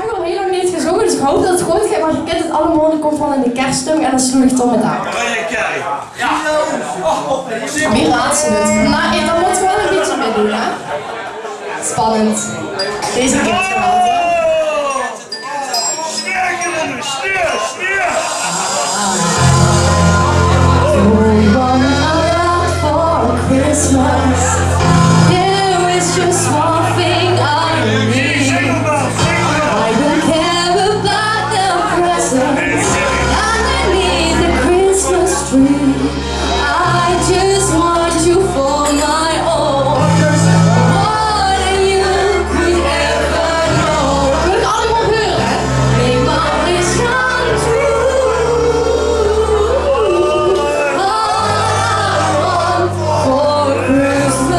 heb al heel lang niet gezongen, dus ik hoop dat het goed gaat, maar je kent het allemaal, dan komt wel in de kerststemming en dan sloeg ik toch met aan. Ja. Wie raadt ze het? Maar dan moet je wel een beetje meedoen, hè? Spannend. Deze keer het wel. Christmas, there is just one thing I need. I don't care about the presents underneath the Christmas tree. I just want you for my own. More than you could ever know. Wil ik allemaal horen? Make my wish come true. For Christmas.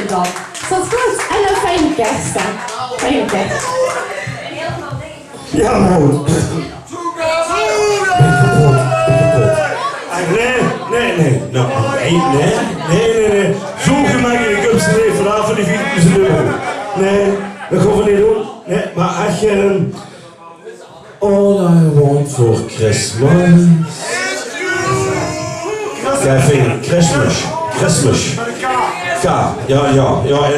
Dan. Tot goed en een fijne kerst dan. Fijne kerst. Ja, man. Nee. Zo gemakkelijk op z'n leven vanavond die 4.000 euro. Nee, dat gaan we niet doen. Nee, maar als je een... All I want for Christmas... Ja, vind Christmas. K, ja,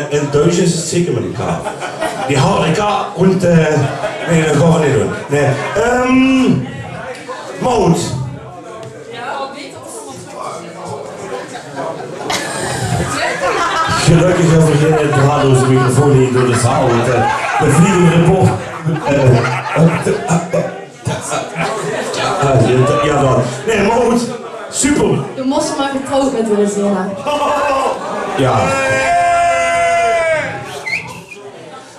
in Duits is het zeker met een K. Die harde K und, nee, dat gaan we niet doen. Nee, Maud. Gelukkig hebben we geen draadloze microfoon hier door de zaal. Want de vliegende report. Ja dan. Nee, maar goed. Super. De mossen maar getrouwd met Venezuela. Ja.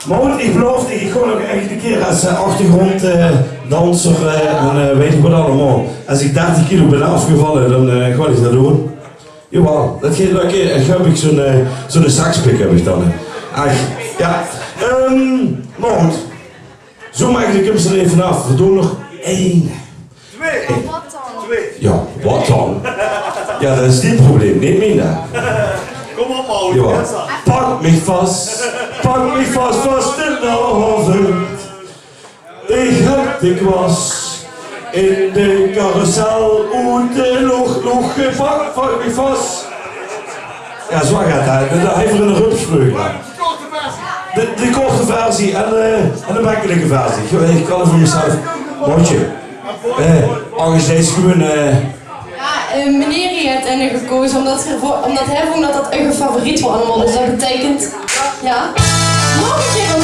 Maar goed, ik beloof, ik kom ook echt een keer als achtergronddanser en weet ik wat allemaal. Als ik 30 kilo ben afgevallen, dan ga ik dat doen. Jawel, dat geeft een keer. En heb ik zo'n sakspik heb ik dan. Ach, ja. Maar goed. Zo maak ik de kunst er even af. We doen nog 1. 2. Wat dan? 2. Ja, wat dan? Ja, dat is niet het probleem, niet minder. Kom op, Maud. Jawel. Pak mich vast vast in de haven. Ik heb de kwas in de carousel uit de lucht gepakt, pak mich vast. Ja, zo gaat hij. Hij heeft een rupsvleugel. De korte versie en de makkelijke versie. Ik kan het voor mezelf. Mootje. Angst gewoon. Ja, meneer hier heeft er gekozen omdat hij vond dat dat een favoriet van allemaal is. Dat betekent, ja, nog een keer een